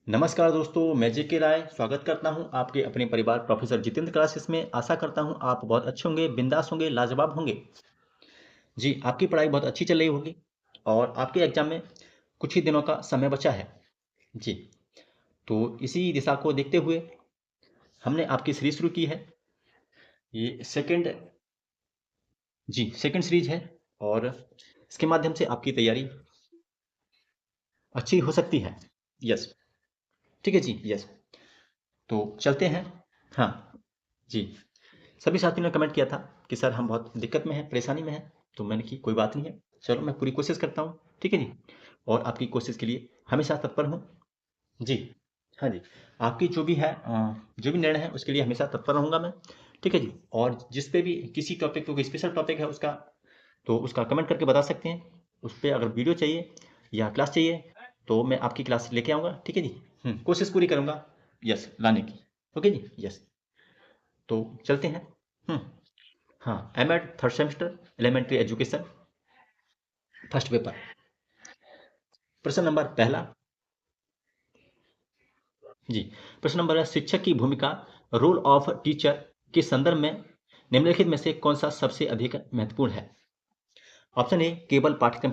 नमस्कार दोस्तों, मैं जेके राय स्वागत करता हूं आपके अपने परिवार प्रोफेसर जितेंद्र क्लासेस में। आशा करता हूं आप बहुत अच्छे होंगे, बिंदास होंगे, लाजवाब होंगे। जी, आपकी पढ़ाई बहुत अच्छी चल रही होगी और आपके एग्जाम में कुछ ही दिनों का समय बचा है। जी, तो इसी दिशा को देखते हुए हमने आपकी सीरीज शुरू की है। ये सेकंड सीरीज है और इसके माध्यम से आपकी तैयारी अच्छी हो सकती है। यस, ठीक है जी, यस। तो चलते हैं। हाँ जी, सभी साथियों ने कमेंट किया था कि सर हम बहुत दिक्कत में हैं, परेशानी में हैं। तो मैंने की कोई बात नहीं है, चलो मैं पूरी कोशिश करता हूँ, ठीक है जी। और आपकी कोशिश के लिए हमेशा तत्पर हूँ। जी, हाँ जी, आपकी जो भी है जो भी निर्णय है उसके लिए हमेशा तत्पर रहूँगा मैं, ठीक है जी। और जिस पे भी किसी टॉपिक पे कोई स्पेशल टॉपिक है उसका, तो उसका कमेंट करके बता सकते हैं। उस पर अगर वीडियो चाहिए या क्लास चाहिए तो मैं आपकी क्लास लेके आऊँगा, ठीक है जी। कोशिश पूरी करूँगा यस लाने की। ओके जी, यस। तो चलते हैं। हाँ, M Ed third semester elementary education first paper. प्रश्न नंबर पहला। जी, प्रश्न नंबर है, शिक्षक की भूमिका, रोल ऑफ टीचर के संदर्भ में निम्नलिखित में से कौन सा सबसे अधिक महत्वपूर्ण है? ऑप्शन ए, केवल पाठ्यक्रम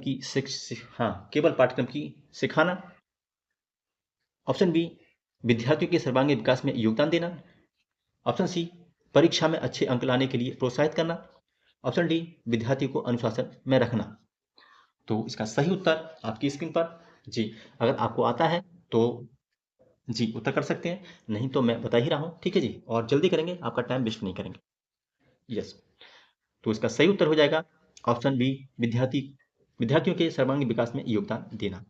की सिखाना। ऑप्शन बी, विद्यार्थियों के सर्वांगीण विकास में योगदान देना। ऑप्शन सी, परीक्षा में अच्छे अंक लाने के लिए प्रोत्साहित करना। ऑप्शन डी, विद्यार्थियों को अनुशासन में रखना। तो इसका सही उत्तर आपकी स्क्रीन पर। जी, अगर आपको आता है तो जी उत्तर कर सकते हैं, नहीं तो मैं बता ही रहा हूँ, ठीक है जी। और जल्दी करेंगे, आपका टाइम वेस्ट नहीं करेंगे। यस, तो इसका सही उत्तर हो जाएगा ऑप्शन बी, विद्यार्थियों के सर्वांगीण विकास में योगदान देना।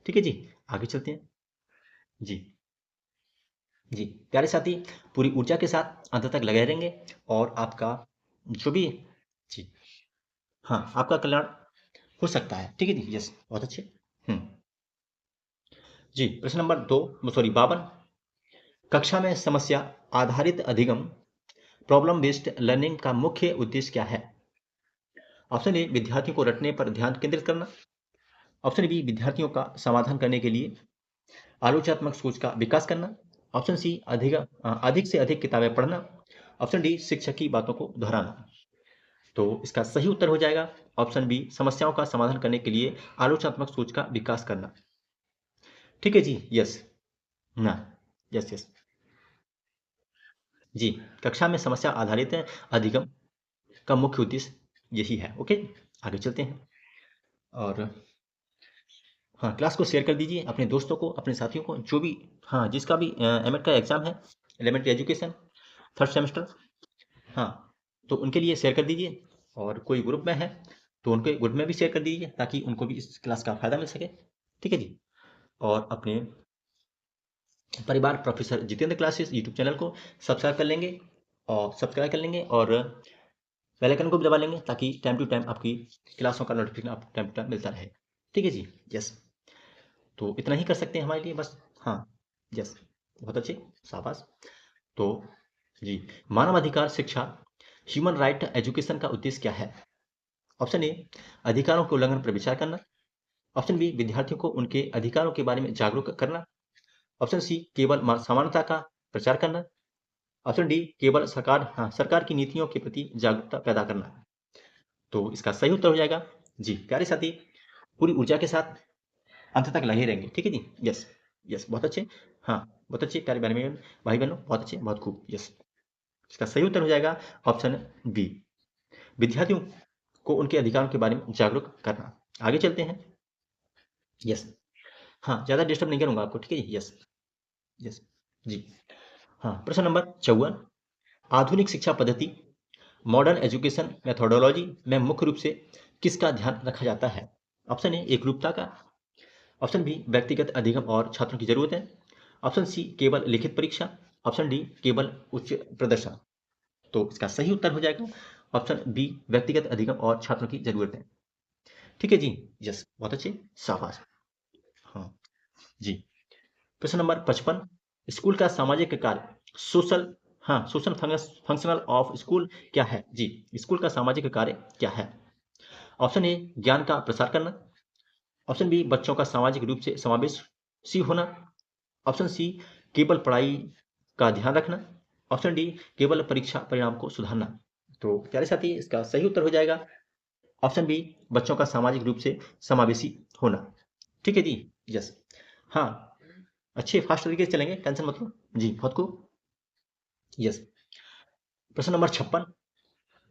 ठीक है जी, आगे चलते हैं। जी जी, प्यारे साथी, पूरी ऊर्जा के साथ अंत तक लगे रहेंगे और आपका जो भी जी हाँ, आपका कल्याण हो सकता है, ठीक है जी। यस, बहुत अच्छे। हम्म जी, प्रश्न नंबर 52, कक्षा में समस्या आधारित अधिगम, प्रॉब्लम बेस्ड लर्निंग का मुख्य उद्देश्य क्या है? ऑप्शन ए, विद्यार्थियों को रटने पर ध्यान केंद्रित करना। ऑप्शन बी, विद्यार्थियों का समाधान करने के लिए आलोचनात्मक सोच का विकास करना। ऑप्शन सी, अधिक से अधिक किताबें पढ़ना। ऑप्शन डी, शिक्षक की बातों को दोहराना। तो इसका सही उत्तर हो जाएगा ऑप्शन बी, समस्याओं का समाधान करने के लिए आलोचनात्मक सोच का विकास करना। ठीक है जी, यस ना, यस यस। जी, कक्षा में समस्या आधारित है अधिगम का मुख्य उद्देश्य यही है। ओके, आगे चलते हैं। और हाँ, क्लास को शेयर कर दीजिए अपने दोस्तों को, अपने साथियों को, जो भी हाँ जिसका भी एमएड का एग्जाम है, एलिमेंट्री एजुकेशन थर्ड सेमेस्टर। हाँ, तो उनके लिए शेयर कर दीजिए। और कोई ग्रुप में है तो उनके ग्रुप में भी शेयर कर दीजिए ताकि उनको भी इस क्लास का फायदा मिल सके, ठीक है जी। और अपने परिवार professor Jitendra classes YouTube channel को सब्सक्राइब कर लेंगे और बेल आइकन को भी दबा लेंगे ताकि टाइम टू टाइम आपकी क्लासों का नोटिफिकेशन आपको टाइम टू टाइम मिलता रहे, ठीक है जी। यस, तो इतना ही कर सकते हैं हमारे लिए बस। हाँ, यस, बहुत अच्छे, शाबाश। तो जी, मानवाधिकार शिक्षा, ह्यूमन राइट एजुकेशन का उद्देश्य क्या है? ऑप्शन ए, अधिकारों के उल्लंघन पर विचार करना। ऑप्शन बी, विद्यार्थियों को उनके अधिकारों के बारे में जागरूक करना। ऑप्शन सी, केवल समानता का प्रचार करना। ऑप्शन डी, केवल सरकार की नीतियों के प्रति जागरूकता पैदा करना। तो इसका सही उत्तर हो जाएगा जी, प्यारे साथी, पूरी ऊर्जा के साथ अंत तक लगे रहेंगे, ठीक है जी। यस यस, बहुत अच्छे। हाँ, बहुत अच्छे प्यारे भाई बहनों, बहुत अच्छे, बहुत खूब। यस, इसका सही उत्तर हो जाएगा ऑप्शन बी, विद्यार्थियों को उनके अधिकारों के बारे में जागरूक करना। आगे चलते हैं। यस, हाँ, ज़्यादा डिस्टर्ब नहीं करूंगा आपको, ठीक है जी। यस यस, जी। हाँ, प्रश्न नंबर 54, आधुनिक शिक्षा पद्धति, मॉडर्न एजुकेशन मेथोडोलॉजी में मुख्य रूप से किसका ध्यान रखा जाता है? ऑप्शन ए, एकरूपता का। ऑप्शन बी, व्यक्तिगत अधिगम और छात्रों की जरूरत है। ऑप्शन सी, केवल लिखित परीक्षा। ऑप्शन डी, केवल उच्च प्रदर्शन। तो इसका सही उत्तर हो जाएगा ऑप्शन बी, व्यक्तिगत अधिगम और छात्रों की जरूरत है, ठीक है जी। यस, बहुत अच्छे, शाबाश। हाँ जी, प्रश्न नंबर 55, स्कूल का सामाजिक कार्य, social social functional of school क्या है? जी, स्कूल का सामाजिक कार्य क्या है? ऑप्शन ए, ज्ञान का प्रसार करना। ऑप्शन बी, बच्चों का सामाजिक रूप से समावेशी होना। ऑप्शन सी, केवल पढ़ाई का ध्यान रखना। ऑप्शन डी, केवल परीक्षा परिणाम को सुधारना। तो प्यारे साथी, इसका सही उत्तर हो जाएगा ऑप्शन बी, बच्चों का सामाजिक रूप से समावेशी होना। ठीक है जी, यस। हाँ, अच्छे फास्ट तरीके से चलेंगे, टेंशन मत लो जी, बहुत खूब। यस। प्रश्न नंबर 56,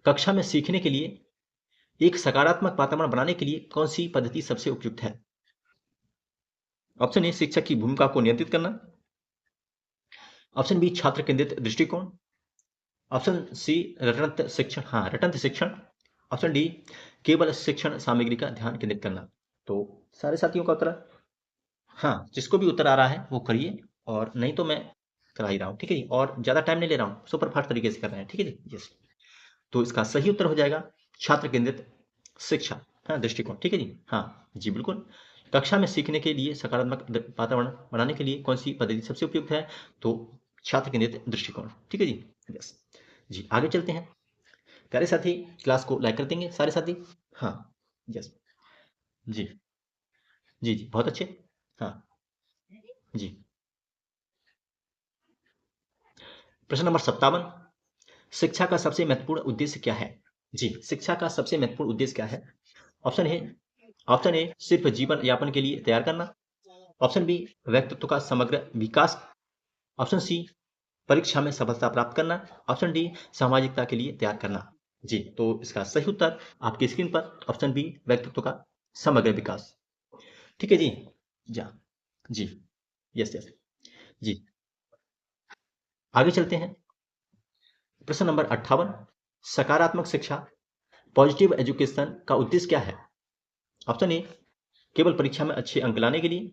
कक्षा में सीखने के लिए एक सकारात्मक वातावरण बनाने के लिए कौन सी पद्धति सबसे उपयुक्त है? ऑप्शन ए, शिक्षक की भूमिका को नियंत्रित करना। ऑप्शन बी, छात्र केंद्रित दृष्टिकोण। ऑप्शन सी, रटंत शिक्षण, हाँ रटंत शिक्षण। ऑप्शन डी, केवल शिक्षण सामग्री का ध्यान केंद्रित करना। तो सारे साथियों का उत्तर, हाँ जिसको भी उत्तर आ रहा है वो करिए, और नहीं तो मैं करा ही रहा हूँ, ठीक है जी, और ज़्यादा टाइम नहीं ले रहा हूँ, सुपर फास्ट तरीके से कर रहे हैं, ठीक है जी, यस। तो इसका सही उत्तर हो जाएगा छात्र केंद्रित शिक्षा, हाँ दृष्टिकोण, ठीक है जी, हाँ जी बिल्कुल। कक्षा में सीखने के लिए सकारात्मक वातावरण बनाने के लिए कौन सी पद्धति सबसे उपयुक्त है? तो छात्र केंद्रित दृष्टिकोण, ठीक है जी, यस। जी आगे चलते हैं। प्यारे साथी, क्लास को लाइक कर देंगे सारे साथी? हाँ, यस। जी जी जी, बहुत अच्छे। हाँ जी। प्रश्न नंबर 57, शिक्षा का सबसे महत्वपूर्ण उद्देश्य क्या है? जी, शिक्षा का सबसे महत्वपूर्ण उद्देश्य क्या है? ऑप्शन ए, सिर्फ जीवन यापन के लिए तैयार करना। ऑप्शन बी, व्यक्तित्व का समग्र विकास। ऑप्शन सी, परीक्षा में सफलता प्राप्त करना। ऑप्शन डी, सामाजिकता के लिए तैयार करना। जी, तो इसका सही उत्तर आपकी स्क्रीन पर ऑप्शन बी, व्यक्तित्व का समग्र विकास। ठीक है जी, जा जी, यस यस, जी आगे चलते हैं। प्रश्न नंबर 58, सकारात्मक शिक्षा, पॉजिटिव एजुकेशन का उद्देश्य क्या है? ऑप्शन ए, केवल परीक्षा में अच्छे अंक लाने के लिए।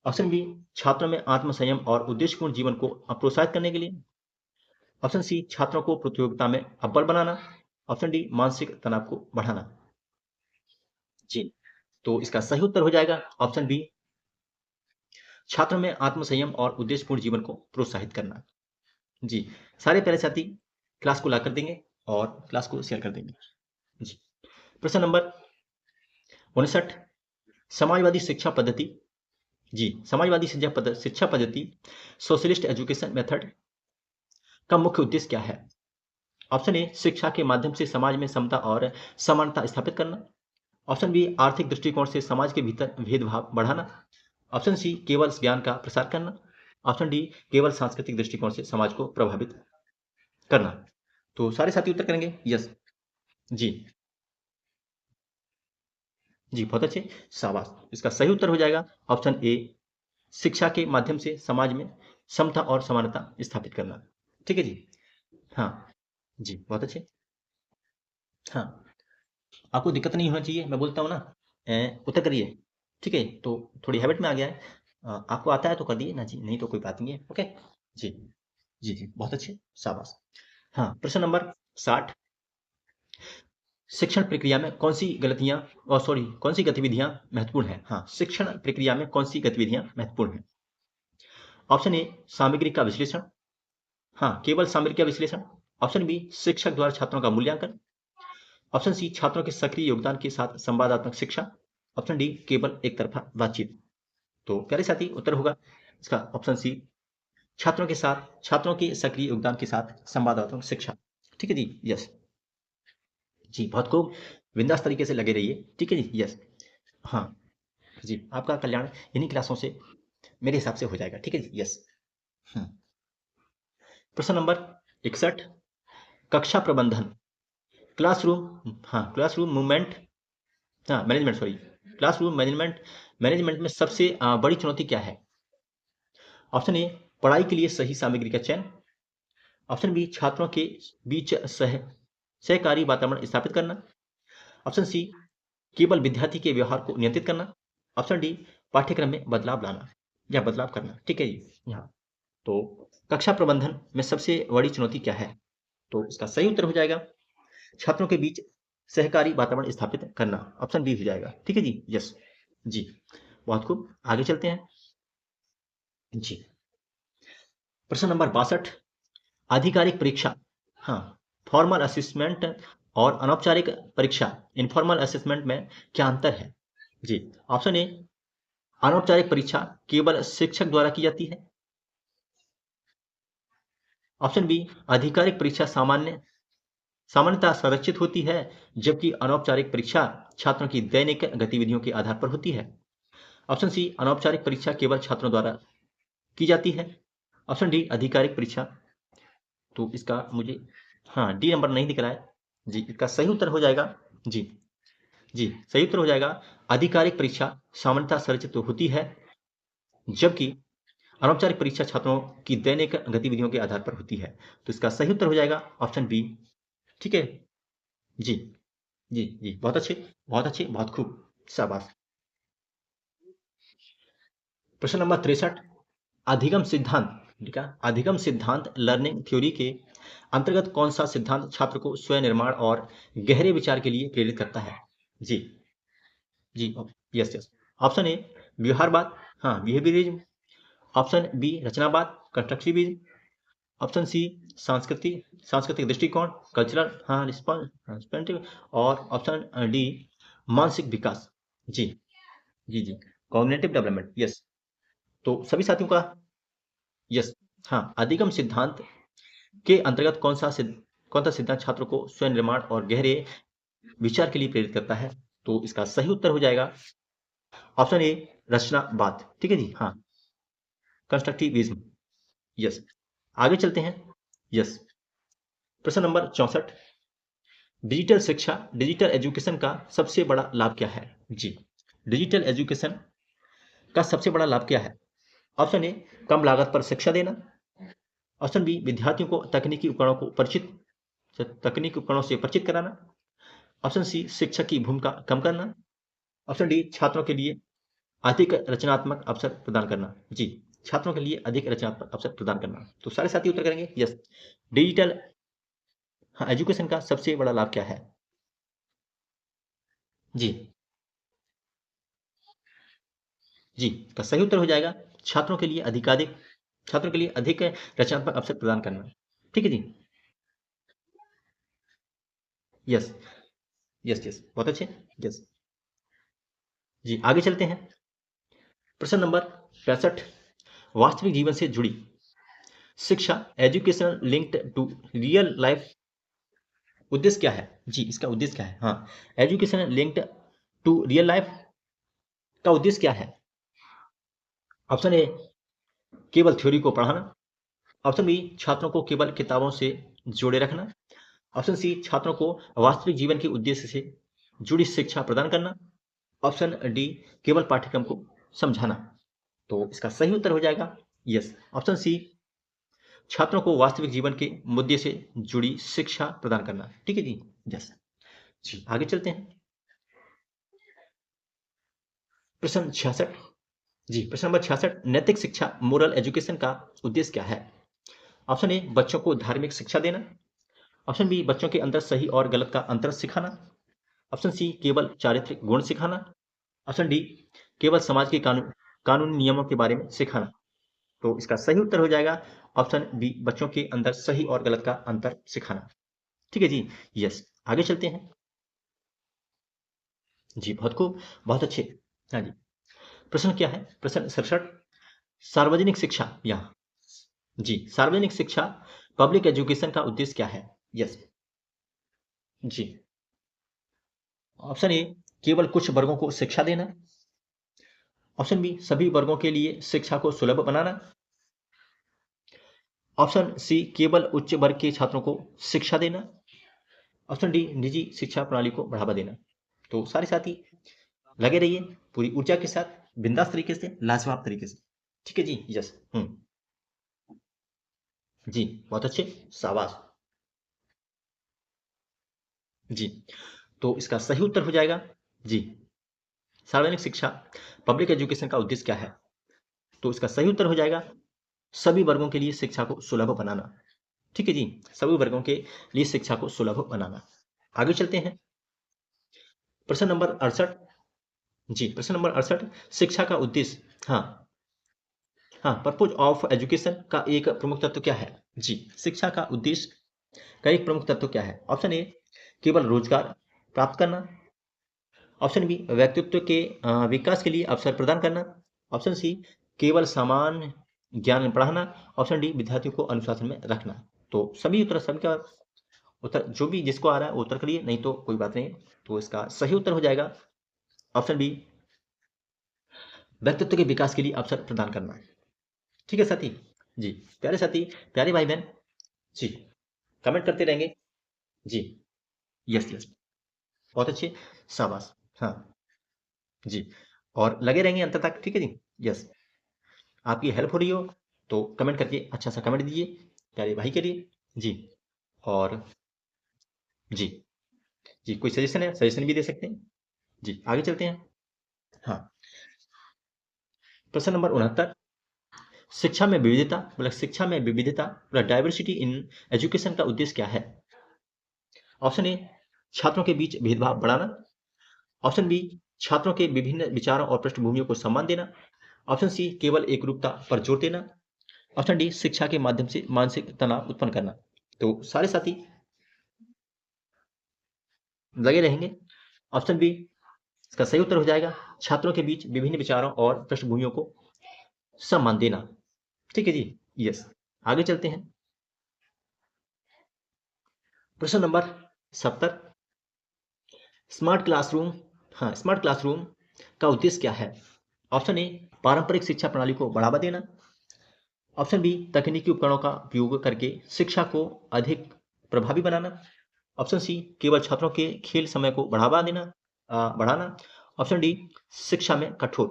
ऑप्शन बी, छात्रों में आत्मसंयम और उद्देश्यपूर्ण जीवन को प्रोत्साहित करने के लिए। ऑप्शन सी, छात्रों को प्रतियोगिता में अव्वल बनाना। ऑप्शन डी, मानसिक तनाव को बढ़ाना। जी, तो इसका सही उत्तर हो जाएगा ऑप्शन बी, छात्रों में आत्मसंयम और उद्देश्यपूर्ण जीवन को प्रोत्साहित करना। जी, सारे प्यारे साथी क्लास को लाइक कर देंगे और क्लास को शेयर कर देंगे। जी, प्रश्न नंबर 59, समाजवादी शिक्षा पद्धति, जी समाजवादी शिक्षा पद्धति, सोशलिस्ट एजुकेशन मेथड का मुख्य उद्देश्य क्या है? ऑप्शन ए, शिक्षा के माध्यम से समाज में समता और समानता स्थापित करना। ऑप्शन बी, आर्थिक दृष्टिकोण से समाज के भीतर भेदभाव बढ़ाना। ऑप्शन सी, केवल ज्ञान का प्रसार करना। ऑप्शन डी, केवल सांस्कृतिक दृष्टिकोण से समाज को प्रभावित करना। तो सारे साथी उत्तर करेंगे यस। जी जी, बहुत अच्छे, शाबाश। इसका सही उत्तर हो जाएगा ऑप्शन ए, शिक्षा के माध्यम से समाज में समता और समानता स्थापित करना। ठीक है जी, हाँ जी, बहुत अच्छे। हाँ, आपको दिक्कत नहीं होना चाहिए, मैं बोलता हूँ ना, उत्तर करिए। ठीक है, तो थोड़ी हैबिट में आ गया है। आपको आता है तो कर दिए ना जी, नहीं तो कोई बात नहीं है, ओके जी। जी जी, बहुत अच्छे, शाबाश। हाँ, प्रश्न नंबर 60, शिक्षण प्रक्रिया में कौन सी गलतियां, सॉरी कौन सी गतिविधियां महत्वपूर्ण है? हाँ, शिक्षण प्रक्रिया में कौन सी गतिविधियां महत्वपूर्ण है? ऑप्शन ए, सामग्री का विश्लेषण, हाँ केवल सामग्री का विश्लेषण। ऑप्शन बी, शिक्षक द्वारा छात्रों का मूल्यांकन। ऑप्शन सी, छात्रों के सक्रिय योगदान के साथ संवादात्मक शिक्षा। ऑप्शन डी, केवल एक तरफा बातचीत। तो प्यारे साथी, उत्तर होगा इसका ऑप्शन सी, छात्रों के सक्रिय योगदान के साथ संवादात्मक शिक्षा। ठीक है जी, यस। जी, बहुत खूब, बिंदास तरीके से लगे रहिए, ठीक है जी, यस। हाँ जी, आपका कल्याण इन्हीं क्लासों से मेरे हिसाब से हो जाएगा, ठीक है जी, यस। प्रश्न नंबर 61, कक्षा प्रबंधन, क्लासरूम, हाँ क्लासरूम मूवमेंट, हाँ मैनेजमेंट, सॉरी क्लासरूम मैनेजमेंट में सबसे बड़ी चुनौती क्या है? ऑप्शन ए, पढ़ाई के लिए सही सामग्री का चयन। ऑप्शन बी, छात्रों के बीच सहकारी वातावरण स्थापित करना। ऑप्शन सी, केवल विद्यार्थी के व्यवहार को नियंत्रित करना। ऑप्शन डी, पाठ्यक्रम में बदलाव लाना या बदलाव करना। ठीक है जी, यहाँ तो कक्षा प्रबंधन में सबसे बड़ी चुनौती क्या है? तो इसका सही उत्तर हो जाएगा छात्रों के बीच सहकारी वातावरण स्थापित करना। ऑप्शन बी हो जाएगा, ठीक है जी, यस। जी, बहुत खूब, आगे चलते हैं। जी, प्रश्न नंबर 62, आधिकारिक परीक्षा, हाँ फॉर्मल असेसमेंट और अनौपचारिक परीक्षा इनफॉर्मल असेसमेंट में क्या अंतर है? जी, ऑप्शन ए, अनौपचारिक परीक्षा केवल शिक्षक द्वारा की जाती है। ऑप्शन बी, आधिकारिक परीक्षा सामान्यतः संरक्षित होती है, जबकि अनौपचारिक परीक्षा छात्रों की दैनिक गतिविधियों के आधार पर होती है। ऑप्शन सी, अनौपचारिक परीक्षा केवल छात्रों द्वारा की जाती है। ऑप्शन डी, आधिकारिक परीक्षा। तो इसका मुझे हाँ डी नंबर नहीं दिख रहा है जी। इसका सही उत्तर हो जाएगा जी, जी सही उत्तर हो जाएगा आधिकारिक परीक्षा सामान्यतः संरचित होती है, जबकि अनौपचारिक परीक्षा छात्रों की दैनिक गतिविधियों के आधार पर होती है। तो इसका सही उत्तर हो जाएगा ऑप्शन बी। ठीक है जी, जी जी, बहुत अच्छे, बहुत अच्छे, बहुत खूब, शाबाश। प्रश्न नंबर 63, अधिगम सिद्धांत, ठीक है, अधिगम सिद्धांत लर्निंग थ्योरी के अंतर्गत कौन सा सिद्धांत छात्र को स्वयं निर्माण और गहरे विचार के लिए प्रेरित करता है? जी, जी, यस यस। ऑप्शन ए, व्यवहारवाद, हाँ बिहेवियरिज्म। ऑप्शन बी, रचनावाद, कंस्ट्रक्टिविज्म। ऑप्शन सी, सांस्कृतिक दृष्टिकोण, कल्चरल, हाँ रिस्पॉन्सिबिलिटी। और ऑप्शन डी, मानसिक विकास। जी, जी जी, कॉग्निटिव डेवलपमेंट, यस। तो सभी साथियों का यस, हाँ, अधिगम सिद्धांत के अंतर्गत कौन सा सिद्धांत छात्रों को स्वयं निर्माण और गहरे विचार के लिए प्रेरित करता है? तो इसका सही उत्तर हो जाएगा ऑप्शन ए, रचनावाद। ठीक है जी, हाँ, कंस्ट्रक्टिविज्म, यस। आगे चलते हैं, यस। प्रश्न नंबर 64, डिजिटल शिक्षा, डिजिटल एजुकेशन का सबसे बड़ा लाभ क्या है? जी, डिजिटल एजुकेशन का सबसे बड़ा लाभ क्या है? ऑप्शन ए, कम लागत पर शिक्षा देना। ऑप्शन बी, विद्यार्थियों को तकनीकी उपकरणों से परिचित कराना। ऑप्शन सी, शिक्षक की भूमिका कम करना। ऑप्शन डी, छात्रों के लिए अधिक रचनात्मक अवसर प्रदान करना। जी, छात्रों के लिए अधिक रचनात्मक अवसर प्रदान करना। तो सारे साथी उत्तर करेंगे यस, डिजिटल, हाँ, एजुकेशन का सबसे बड़ा लाभ क्या है? जी, जी, का सही उत्तर हो जाएगा छात्रों के लिए अधिक रचनात्मक अवसर प्रदान करना। ठीक है जी, यस यस यस, बहुत अच्छे, यस। जी, आगे चलते हैं। प्रश्न नंबर 65, वास्तविक जीवन से जुड़ी शिक्षा, education linked to real life, उद्देश्य क्या है? जी, इसका उद्देश्य क्या है? हाँ, education linked to real life का उद्देश्य क्या है? ऑप्शन ए, केवल थ्योरी को पढ़ाना। ऑप्शन बी, छात्रों को केवल किताबों से जोड़े रखना। ऑप्शन सी, छात्रों को वास्तविक जीवन के उद्देश्य से जुड़ी शिक्षा प्रदान करना। ऑप्शन डी, केवल पाठ्यक्रम को समझाना। तो इसका सही उत्तर हो जाएगा यस, ऑप्शन सी, छात्रों को वास्तविक जीवन के मुद्दे से जुड़ी शिक्षा प्रदान करना। ठीक है जी, यस। जी, आगे चलते हैं। प्रश्न 66, जी, प्रश्न नंबर 66, नैतिक शिक्षा, मोरल एजुकेशन का उद्देश्य क्या है? ऑप्शन ए, बच्चों को धार्मिक शिक्षा देना। ऑप्शन बी, बच्चों के अंदर सही और गलत का अंतर सिखाना। ऑप्शन सी, केवल चारित्रिक गुण सिखाना। ऑप्शन डी, केवल समाज के कानूनी नियमों के बारे में सिखाना। तो इसका सही उत्तर हो जाएगा ऑप्शन बी, बच्चों के अंदर सही और गलत का अंतर सिखाना। ठीक है जी, यस। आगे चलते हैं। जी, बहुत खूब, बहुत अच्छे। हाँ जी, प्रश्न क्या है? प्रश्न 67, सार्वजनिक शिक्षा, यहाँ जी, सार्वजनिक शिक्षा, पब्लिक एजुकेशन का उद्देश्य क्या है? Yes, ji. ऑप्शन ए, केवल कुछ वर्गों को शिक्षा देना। ऑप्शन बी, सभी वर्गों के लिए शिक्षा को सुलभ बनाना। ऑप्शन सी, केवल उच्च वर्ग के छात्रों को शिक्षा देना। ऑप्शन डी, निजी शिक्षा प्रणाली को बढ़ावा देना। तो सारे साथी लगे रहिए पूरी ऊर्जा के साथ, बिंदास तरीके से, लाजवाब तरीके से। ठीक है जी, यस। जी, बहुत अच्छे, शाबाश। जी, तो इसका सही उत्तर हो जाएगा जी, सार्वजनिक शिक्षा, पब्लिक एजुकेशन का उद्देश्य क्या है? तो इसका सही उत्तर हो जाएगा सभी वर्गों के लिए शिक्षा को सुलभ बनाना। ठीक है जी, सभी वर्गों के लिए शिक्षा को सुलभ बनाना। आगे चलते हैं। प्रश्न नंबर 68, जी, प्रश्न नंबर 68, शिक्षा का उद्देश्य, हाँ, हाँ, पर्पज ऑफ एजुकेशन का एक प्रमुख तत्व क्या है? जी, शिक्षा का उद्देश्य का एक प्रमुख तत्व क्या है? ऑप्शन ए, केवल रोजगार प्राप्त करना। ऑप्शन बी, व्यक्तित्व के विकास के लिए अवसर प्रदान करना। ऑप्शन सी केवल समान ज्ञान पढ़ाना। ऑप्शन डी विद्यार्थियों को अनुशासन में रखना। तो सभी उत्तर, सबका उत्तर जो भी जिसको आ रहा है वो उत्तर करिए, नहीं तो कोई बात नहीं। तो इसका सही उत्तर हो जाएगा ऑप्शन बी, व्यक्तित्व के विकास के लिए अवसर प्रदान करना। ठीक है साथी जी, प्यारे साथी, प्यारे भाई बहन जी, कमेंट करते रहेंगे जी। यस यस, बहुत अच्छे, शाबाश। हाँ जी, और लगे रहेंगे अंत तक, ठीक है जी। यस, आपकी हेल्प हो रही हो तो कमेंट करके अच्छा सा कमेंट दीजिए प्यारे भाई के लिए जी। और जी जी, कोई सजेशन है, सजेशन भी दे सकते हैं जी। आगे चलते हैं। हाँ, प्रश्न नंबर 69, शिक्षा में विविधता, मतलब शिक्षा में विविधता, मतलब डाइवर्सिटी इन एजुकेशन का उद्देश्य क्या है? ऑप्शन ए, छात्रों के बीच भेदभाव बढ़ाना। ऑप्शन बी, छात्रों के विभिन्न विचारों और पृष्ठभूमियों को सम्मान देना। ऑप्शन सी, केवल एकरूपता पर जोर देना। ऑप्शन डी, शिक्षा के माध्यम से मानसिक तनाव उत्पन्न करना। तो सारे साथी लगे रहेंगे। ऑप्शन बी इसका सही उत्तर हो जाएगा, छात्रों के बीच विभिन्न विचारों और पृष्ठभूमियों को सम्मान देना। ठीक है जी। यस, आगे चलते हैं। प्रश्न नंबर 70, स्मार्ट क्लासरूम, हाँ, स्मार्ट क्लासरूम का उद्देश्य क्या है? ऑप्शन ए, पारंपरिक शिक्षा प्रणाली को बढ़ावा देना। ऑप्शन बी, तकनीकी उपकरणों का उपयोग करके शिक्षा को अधिक प्रभावी बनाना। ऑप्शन सी, केवल छात्रों के खेल समय को बढ़ाना। ऑप्शन डी, शिक्षा में कठोर।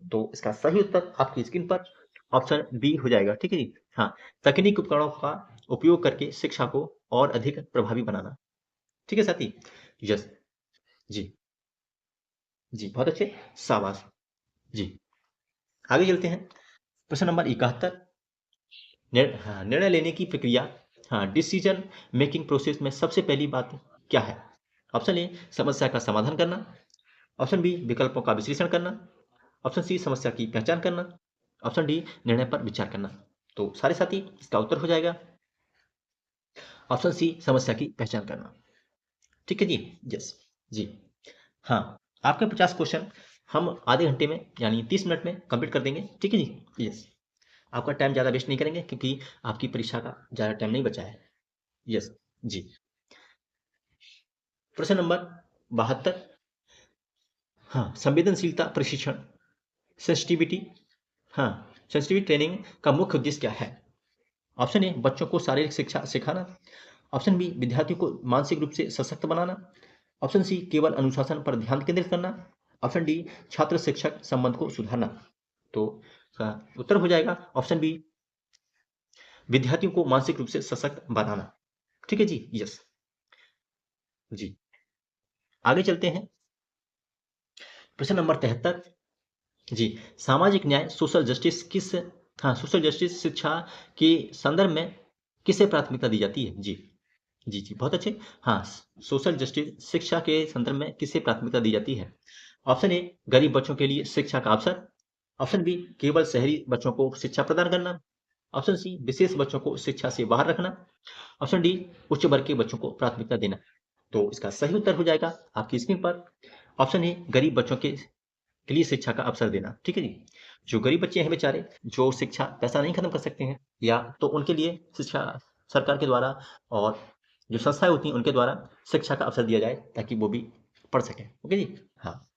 तो इसका सही उत्तर आपकी स्क्रीन पर ऑप्शन बी हो जाएगा। ठीक है जी। हाँ, तकनीक उपकरणों का उपयोग करके शिक्षा को और अधिक प्रभावी बनाना। ठीक है साथी। यस जी जी, बहुत अच्छे, शाबाश जी। आगे चलते हैं। प्रश्न नंबर 71, हाँ, निर्णय लेने की प्रक्रिया, हाँ, डिसीजन मेकिंग प्रोसेस में सबसे पहली बात क्या है? ऑप्शन ए, समस्या का समाधान करना। ऑप्शन बी, विकल्पों का विश्लेषण करना। ऑप्शन सी, समस्या की पहचान करना। ऑप्शन डी, निर्णय पर विचार करना। तो सारे साथी इसका उत्तर हो जाएगा ऑप्शन सी, समस्या की पहचान करना। ठीक है जी। यस जी। हाँ, आपके 50 क्वेश्चन हम आधे घंटे में यानी 30 मिनट में कंप्लीट कर देंगे। ठीक है जी। यस, आपका टाइम ज़्यादा वेस्ट नहीं करेंगे क्योंकि आपकी परीक्षा का ज़्यादा टाइम नहीं बचा है। यस जी। प्रश्न नंबर 72, हाँ, संवेदनशीलता प्रशिक्षण, सेंसिटिविटी, हाँ, सेंसिटिविटी ट्रेनिंग का मुख्य उद्देश्य क्या है? ऑप्शन ए, बच्चों को शारीरिक शिक्षा सिखाना। ऑप्शन बी, विद्यार्थियों को मानसिक रूप से सशक्त बनाना। ऑप्शन सी, केवल अनुशासन पर ध्यान केंद्रित करना। ऑप्शन डी, छात्र शिक्षक संबंध को सुधारना। तो उत्तर हो जाएगा ऑप्शन बी, विद्यार्थियों को मानसिक रूप से सशक्त बनाना। ठीक है जी। यस जी, आगे चलते हैं। प्रश्न नंबर 73 जी, सामाजिक न्याय सोशल जस्टिस किस, हाँ, सोशल जस्टिस शिक्षा के संदर्भ में किसे प्राथमिकता दी जाती है? जी जी जी, बहुत अच्छे। हाँ, सोशल जस्टिस शिक्षा के संदर्भ में किसे प्राथमिकता दी जाती है? ऑप्शन ए, गरीब बच्चों के लिए शिक्षा का अवसर। ऑप्शन बी, केवल शहरी बच्चों को शिक्षा प्रदान करना। ऑप्शन सी, विशेष बच्चों को शिक्षा से बाहर रखना। ऑप्शन डी, उच्च वर्ग के बच्चों को प्राथमिकता देना। तो इसका सही उत्तर हो जाएगा आपकी स्क्रीन पर ऑप्शन ए, गरीब बच्चों के लिए शिक्षा का अवसर देना। ठीक है जी। जो गरीब बच्चे हैं बेचारे, जो शिक्षा पैसा नहीं खत्म कर सकते हैं, या तो उनके लिए शिक्षा सरकार के द्वारा और जो संस्थाएं होती हैं उनके द्वारा शिक्षा का अवसर दिया जाए ताकि वो भी पढ़ सकें। ओके जी। हाँ,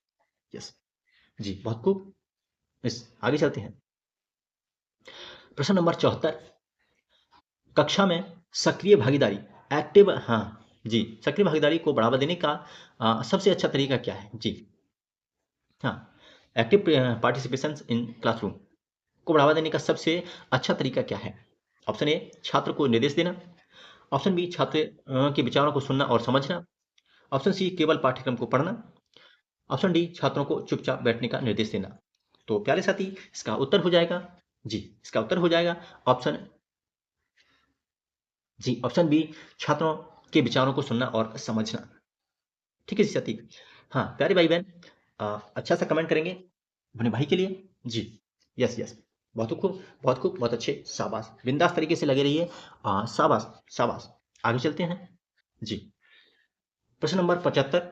यस जी, बहुत खूब। इस आगे चलते हैं। प्रश्न नंबर 74, कक्षा में सक्रिय भागीदारी, एक्टिव, हाँ जी, सक्रिय भागीदारी को बढ़ावा देने का सबसे अच्छा तरीका क्या है? जी हाँ, एक्टिव पार्टिसिपेशन इन क्लासरूम को बढ़ावा देने का सबसे अच्छा तरीका क्या है? ऑप्शन ए, छात्र को निर्देश देना। ऑप्शन बी, छात्र के विचारों को सुनना और समझना। ऑप्शन सी, केवल पाठ्यक्रम को पढ़ना। ऑप्शन डी, छात्रों को चुपचाप बैठने का निर्देश देना। तो प्यारे साथी इसका उत्तर हो जाएगा जी, इसका उत्तर हो जाएगा ऑप्शन जी, ऑप्शन बी, छात्रों के विचारों को सुनना और समझना। ठीक है जी साथी। हाँ, प्यारे भाई बहन, अच्छा सा कमेंट करेंगे अपने भाई के लिए जी। यस यस, बहुत खूब, बहुत खूब, बहुत अच्छे, शाबाश, बिंदास तरीके से लगे रहिए। शाबाश शाबाश। आगे चलते हैं जी। प्रश्न नंबर 75,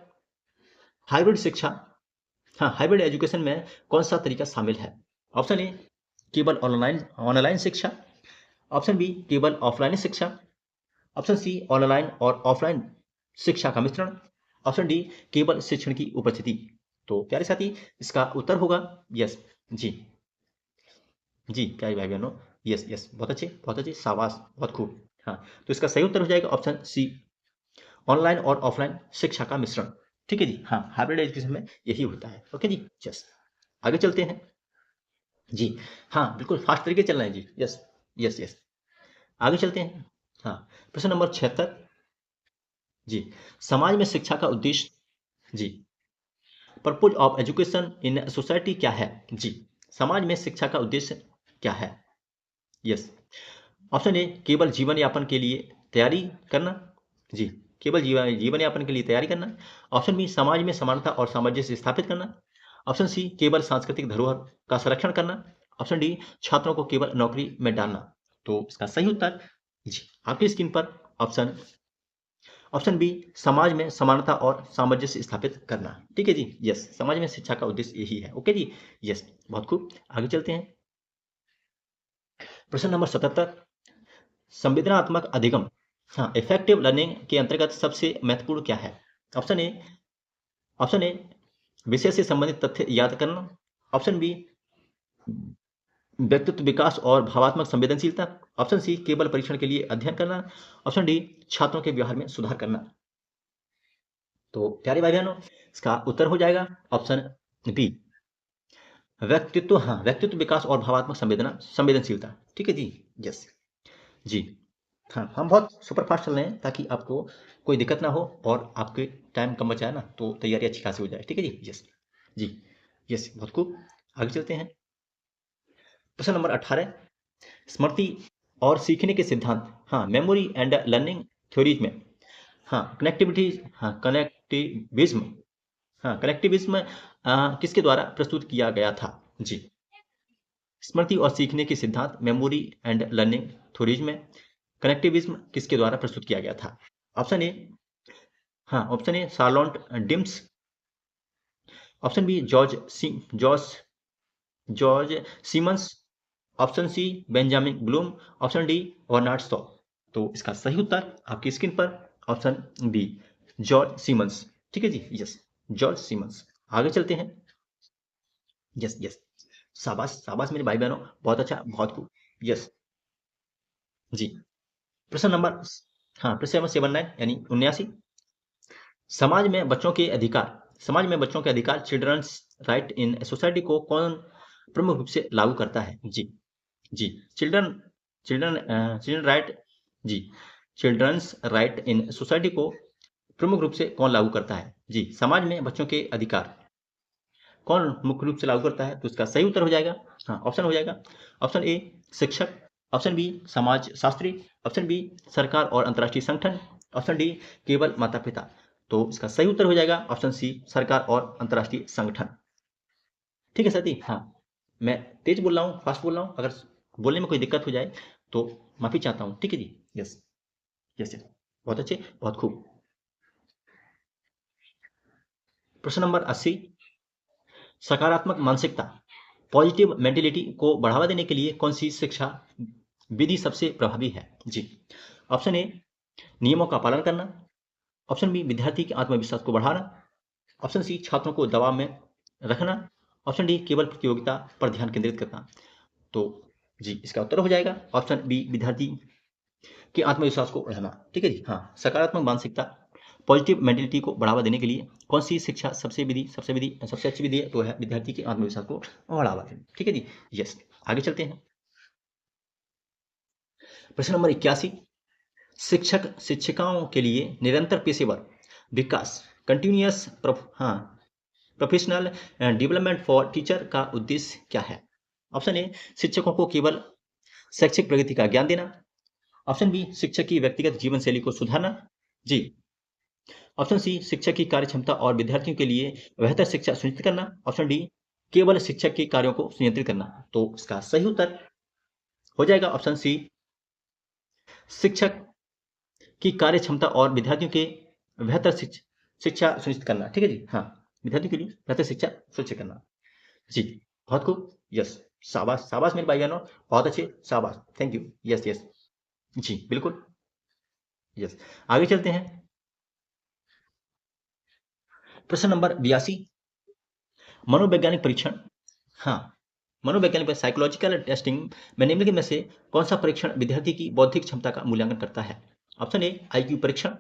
हाइब्रिड शिक्षा, हाँ, हाइब्रिड एजुकेशन में कौन सा तरीका शामिल है? ऑप्शन ए केवल ऑनलाइन ऑनलाइन शिक्षा, ऑप्शन बी केवल ऑफलाइन शिक्षा, ऑप्शन सी ऑनलाइन और ऑफलाइन शिक्षा का मिश्रण, ऑप्शन डी केवल शिक्षण की उपस्थिति। तो प्यारे साथी, इसका उत्तर होगा यस। जी जी प्यारे भाई बहनों, यस यस, बहुत अच्छे, शाबाश, बहुत खूब। हाँ, तो इसका सही उत्तर हो जाएगा ऑप्शन सी, ऑनलाइन और ऑफलाइन शिक्षा का मिश्रण। ठीक है जी, हाँ, हाइब्रिड एजुकेशन में यही होता है। ओके जी, यस, आगे चलते हैं जी। हाँ, बिल्कुल फास्ट तरीके से चलना है जी। यस यस यस, आगे चलते हैं। हाँ, प्रश्न नंबर 76 जी, समाज में शिक्षा का उद्देश्य जी, purpose of education in society क्या है जी, समाज में शिक्षा का उद्देश्य क्या है। यस, ऑप्शन ए केवल जीवन यापन के लिए तैयारी करना जी, केवल जीवन यापन के लिए तैयारी करना, ऑप्शन बी समाज में समानता और सामंजस्य स्थापित करना, ऑप्शन सी केवल सांस्कृतिक धरोहर का संरक्षण करना, ऑप्शन डी छात्रों को केवल नौकरी में डालना। तो इसका सही उत्तर जी आपकी स्क्रीन पर ऑप्शन ऑप्शन बी समाज में समानता और सामंजस्य स्थापित करना। ठीक है जी, यस, समाज में शिक्षा का उद्देश्य यही है। ओके जी, यस, बहुत खूब, आगे चलते हैं। प्रश्न नंबर 77, संवेदनात्मक अधिगम, हाँ, इफेक्टिव लर्निंग के अंतर्गत सबसे महत्वपूर्ण क्या है। ऑप्शन ए ऑप्शन ए विषय से संबंधित तथ्य याद करना, ऑप्शन बी व्यक्तित्व विकास और भावात्मक संवेदनशीलता, ऑप्शन सी केवल परीक्षण के लिए अध्ययन करना, ऑप्शन डी छात्रों के व्यवहार में सुधार करना। तो प्यारे भाई बहनों, इसका उत्तर हो जाएगा ऑप्शन बी, व्यक्तित्व, हाँ, व्यक्तित्व विकास और भावात्मक संवेदनशीलता। ठीक है जी, यस, जी, हाँ, हम बहुत सुपर फास्ट चल रहे हैं ताकि आपको कोई दिक्कत ना हो और आपके टाइम कम बचा है ना, तो तैयारी अच्छी खासी हो जाए। ठीक है जी, यस, जी, यस, बहुत खूब, आगे चलते हैं। प्रश्न नंबर 18, स्मृति और सीखने के सिद्धांत, हाँ, मेमोरी एंड लर्निंग थ्योरीज में, हाँ, कनेक्टिविज्म, हाँ, कनेक्टिविज्म किसके द्वारा प्रस्तुत किया गया था जी, स्मृति और सीखने के सिद्धांत मेमोरी एंड लर्निंग थ्योरीज में कनेक्टिविज्म किसके द्वारा प्रस्तुत किया गया था। ऑप्शन ए, हाँ, option A Charlotte Dimes, option B George Siemens, option C Benjamin Bloom, option D Bernard Shaw. तो इसका सही उत्तर आपकी स्क्रीन पर ऑप्शन बी, जॉर्ज सीमंस। ठीक है जी, यस, जॉर्ज सीमंस। आगे चलते हैं। यस यस, शाबाश शाबाश मेरे भाई बहनों, बहुत अच्छा, बहुत खूब, यस, जी, प्रश्न नंबर, हाँ, प्रश्न नंबर 79 यानी 79, समाज में बच्चों के अधिकार चिल्ड्रंस राइट इन सोसाइटी को कौन प्रमुख रूप से लागू करता है जी, जी, चिल्ड्रन चिल्ड्रन चिल्ड्रन राइट जी, चिल्ड्रंस राइट इन सोसाइटी को प्रमुख रूप से कौन लागू करता है जी, समाज में बच्चों के अधिकार कौन मुख्य रूप से लागू करता है। तो इसका सही उत्तर हो जाएगा, हाँ, ऑप्शन हो जाएगा, ऑप्शन ए शिक्षक, ऑप्शन बी समाज शास्त्री, ऑप्शन बी सरकार और अंतर्राष्ट्रीय संगठन, ऑप्शन डी केवल माता पिता। तो इसका सही उत्तर हो जाएगा ऑप्शन सी, सरकार और अंतर्राष्ट्रीय संगठन। ठीक है साथी, हाँ, मैं तेज बोल रहा हूँ, फास्ट बोल रहा हूँ, अगर बोलने में कोई दिक्कत हो जाए तो माफी चाहता हूँ। ठीक है जी, यस यस यस, बहुत अच्छे, बहुत खूब। प्रश्न नंबर 80, सकारात्मक मानसिकता पॉजिटिव मेंटेलिटी को बढ़ावा देने के लिए कौन सी शिक्षा विधि सबसे प्रभावी है जी, ऑप्शन ए नियमों का पालन करना, ऑप्शन बी विद्यार्थी के आत्मविश्वास को बढ़ाना, ऑप्शन सी छात्रों को दबाव में रखना, ऑप्शन डी केवल प्रतियोगिता पर ध्यान केंद्रित करना। तो जी इसका उत्तर हो जाएगा ऑप्शन बी, विद्यार्थी के आत्मविश्वास को बढ़ाना। ठीक है जी, हाँ, सकारात्मक मानसिकता पॉजिटिव मेंटेलिटी को बढ़ावा देने के लिए कौन सी शिक्षा सबसे अच्छी विधि है, तो है विद्यार्थी के आत्मविश्वास को बढ़ावा देना। ठीक है जी, यस, आगे चलते हैं। प्रश्न नंबर 81, शिक्षक शिक्षिकाओं के लिए निरंतर पेशेवर विकास continuous professional development for teacher का उद्देश्य क्या है। ऑप्शन ए शिक्षकों को केवल शैक्षिक प्रगति का ज्ञान देना, ऑप्शन बी शिक्षक की व्यक्तिगत जीवन शैली को सुधारना जी, ऑप्शन सी शिक्षक की कार्यक्षमता और विद्यार्थियों के लिए बेहतर शिक्षा सुनिश्चित करना, ऑप्शन डी केवल शिक्षक के कार्यों को नियंत्रित करना। तो इसका सही उत्तर हो जाएगा ऑप्शन सी, शिक्षक की कार्यक्षमता और विद्यार्थियों के बेहतर शिक्षा सुनिश्चित करना। ठीक है जी, हाँ, विद्यार्थियों के लिए बेहतर शिक्षा सुनिश्चित करना जी, बहुत खूब, यस, शाबाश शाबाश मेरे भाई बहनों, बहुत अच्छे, शाबाश, थैंक यू। यस यस, जी बिल्कुल, यस। आगे चलते हैं। प्रश्न नंबर 82, मनोवैज्ञानिक परीक्षण। हाँ, मनोवैज्ञानिक साइकोलॉजिकल टेस्टिंग में निम्नलिखित में से कौन सा परीक्षण विद्यार्थी की बौद्धिक क्षमता का मूल्यांकन करता है? ऑप्शन ए आईक्यू परीक्षण,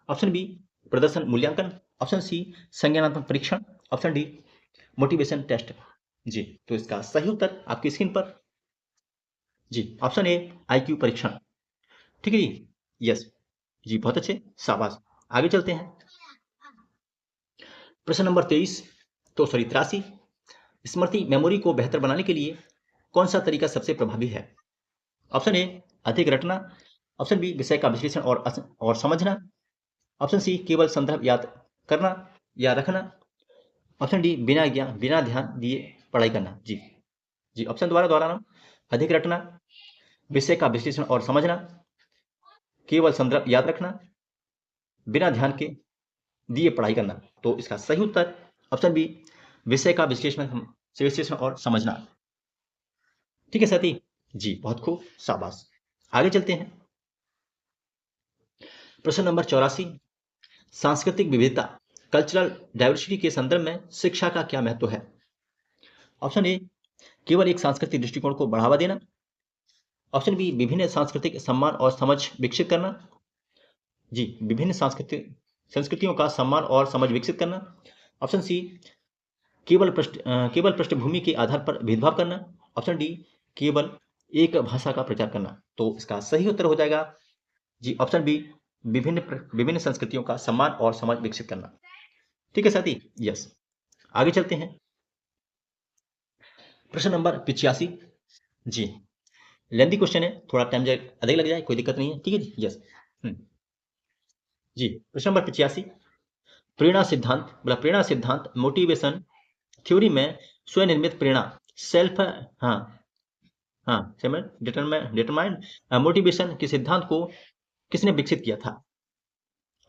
ऑप्शन बी प्रदर्शन मूल्यांकन, ऑप्शन सी संज्ञानात्मक परीक्षण, ऑप्शन डी मोटिवेशन टेस्ट। जी, तो इसका सही उत्तर आपकी स्क्रीन पर, जी ऑप्शन ए आईक्यू परीक्षण। ठीक है जी, यस, जी बहुत अच्छे, शाबाश। आगे चलते हैं। प्रश्न नंबर 23, तो सॉरी 83, स्मृति मेमोरी को बेहतर बनाने के लिए कौन सा तरीका सबसे प्रभावी है? ऑप्शन ए अधिक रटना, ऑप्शन बी विषय का विश्लेषण और समझना, ऑप्शन सी केवल संदर्भ याद करना या रखना, ऑप्शन डी बिना ध्यान दिए पढ़ाई करना। जी जी, ऑप्शन दोबारा दोहरा रहा हूं, अधिक रटना, विषय का विश्लेषण और समझना, केवल संदर्भ याद रखना, बिना ध्यान के दिए पढ़ाई करना। तो इसका सही उत्तर ऑप्शन बी विषय का विश्लेषण और समझना। ठीक है साथी, जी बहुत खूब, शाबाश। आगे चलते हैं। प्रश्न नंबर 84, सांस्कृतिक विविधता, कल्चरल डाइवर्सिटी के संदर्भ में शिक्षा का क्या महत्व है? ऑप्शन ए केवल एक सांस्कृतिक दृष्टिकोण को बढ़ावा देना, ऑप्शन बी विभिन्न सांस्कृतिक सम्मान और समझ विकसित करना, जी विभिन्न सांस्कृतिक संस्कृतियों का सम्मान और समझ विकसित करना, ऑप्शन सी केवल पृष्ठभूमि के आधार पर भेदभाव करना, ऑप्शन डी केवल एक भाषा का प्रचार करना। तो इसका सही उत्तर हो जाएगा जी ऑप्शन बी विभिन्न संस्कृतियों का सम्मान और समझ विकसित करना। ठीक है साथी, यस। आगे चलते हैं। प्रश्न नंबर 85, जी लेंथी क्वेश्चन है, थोड़ा टाइम अधिक लग जाए कोई दिक्कत नहीं है, ठीक है जी, यस। जी प्रश्न नंबर 85, प्रेरणा सिद्धांत मोटिवेशन थ्योरी में स्वनिर्मित प्रेरणा सेल्फ हाँ हाँ डिटरमाइंड मोटिवेशन के सिद्धांत को किसने विकसित किया था?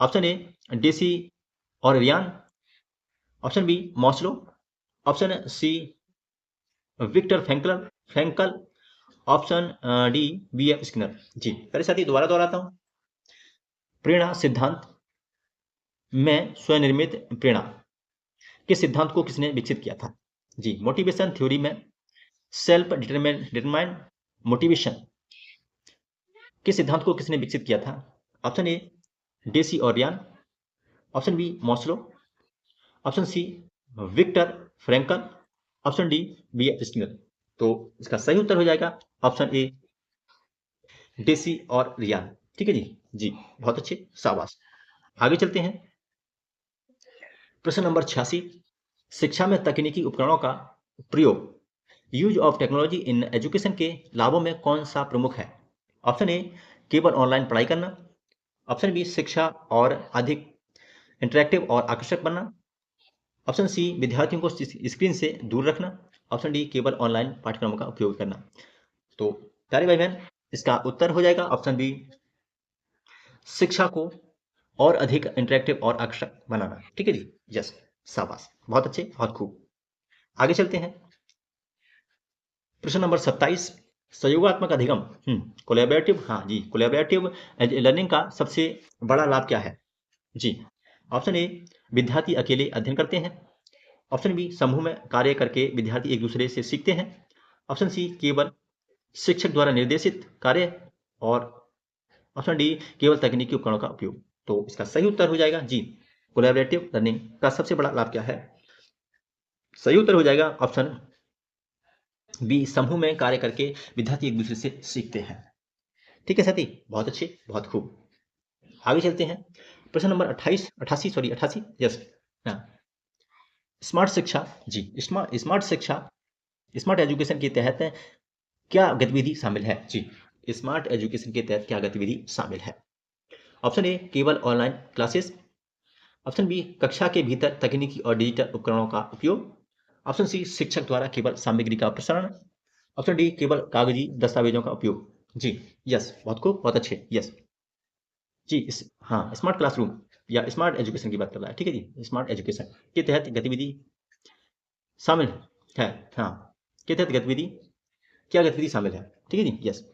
ऑप्शन ए डेसी और Ryan, option B Maslow, option C Victor Frankl, option D B F Skinner. जी पहले साथी दोबारा दोहराता हूं, प्रेरणा सिद्धांत में स्वनिर्मित प्रेरणा के सिद्धांत को किसने विकसित किया था? जी मोटिवेशन थ्योरी में सेल्फ डिटरमाइंड मोटिवेशन के सिद्धांत को किसने विकसित किया था? ऑप्शन ए डेसी और Ryan, option B Maslow, option C Victor Frankl, option D B F Skinner. तो इसका सही उत्तर हो जाएगा ऑप्शन ए डेसी और रियान। ठीक है जी, जी बहुत अच्छे, शाबाश। आगे चलते हैं। प्रश्न नंबर 86, शिक्षा में तकनीकी उपकरणों का प्रयोग, use of technology in education के लाभों में कौन सा प्रमुख है? ऑप्शन ए केवल ऑनलाइन पढ़ाई करना, ऑप्शन बी शिक्षा और अधिक इंटरेक्टिव और आकर्षक बनना, ऑप्शन सी विद्यार्थियों को स्क्रीन से दूर रखना, ऑप्शन डी केवल ऑनलाइन पाठ्यक्रमों का उपयोग करना। तो प्यारे भाई बहन, इसका उत्तर हो जाएगा ऑप्शन बी शिक्षा को और अधिक इंटरेक्टिव और आकर्षक बनाना। ठीक है जी, यस, शाबाश, बहुत अच्छे, बहुत खूब। आगे चलते हैं। प्रश्न नंबर 27, सहयोगात्मक अधिगम कोलैबोरेटिव, हाँ जी कोलैबोरेटिव लर्निंग का सबसे बड़ा लाभ क्या है? जी ऑप्शन ए विद्यार्थी अकेले अध्ययन करते हैं, ऑप्शन बी समूह में कार्य करके विद्यार्थी एक दूसरे से सीखते हैं, ऑप्शन सी केवल शिक्षक द्वारा निर्देशित कार्य, और ऑप्शन डी केवल तकनीकी उपकरणों का उपयोग। तो इसका सही उत्तर हो जाएगा जी कोलैबोरेटिव लर्निंग का सबसे बड़ा लाभ क्या है? सही उत्तर हो जाएगा ऑप्शन बी समूह में कार्य करके विद्यार्थी एक दूसरे से सीखते हैं। ठीक है साथी, बहुत अच्छे, बहुत खूब। आगे चलते हैं। प्रश्न नंबर 88, यस, स्मार्ट शिक्षा, जी स्मार्ट शिक्षा, स्मार्ट एजुकेशन के तहत क्या गतिविधि शामिल है? जी स्मार्ट एजुकेशन के तहत क्या गतिविधि शामिल है? ऑप्शन ए केवल ऑनलाइन क्लासेस, ऑप्शन बी कक्षा के भीतर तकनीकी और डिजिटल उपकरणों का उपयोग, ऑप्शन सी शिक्षक द्वारा केवल सामग्री का प्रसारण, ऑप्शन डी केवल कागजी दस्तावेजों का उपयोग। जी यस, बहुत खूब, बहुत अच्छे, यस जी। हाँ स्मार्ट क्लासरूम या स्मार्ट एजुकेशन की बात कर रहा है, ठीक है जी, स्मार्ट एजुकेशन के तहत गतिविधि शामिल है, हाँ के तहत गतिविधि क्या गतिविधि शामिल है? ठीक है जी, यस।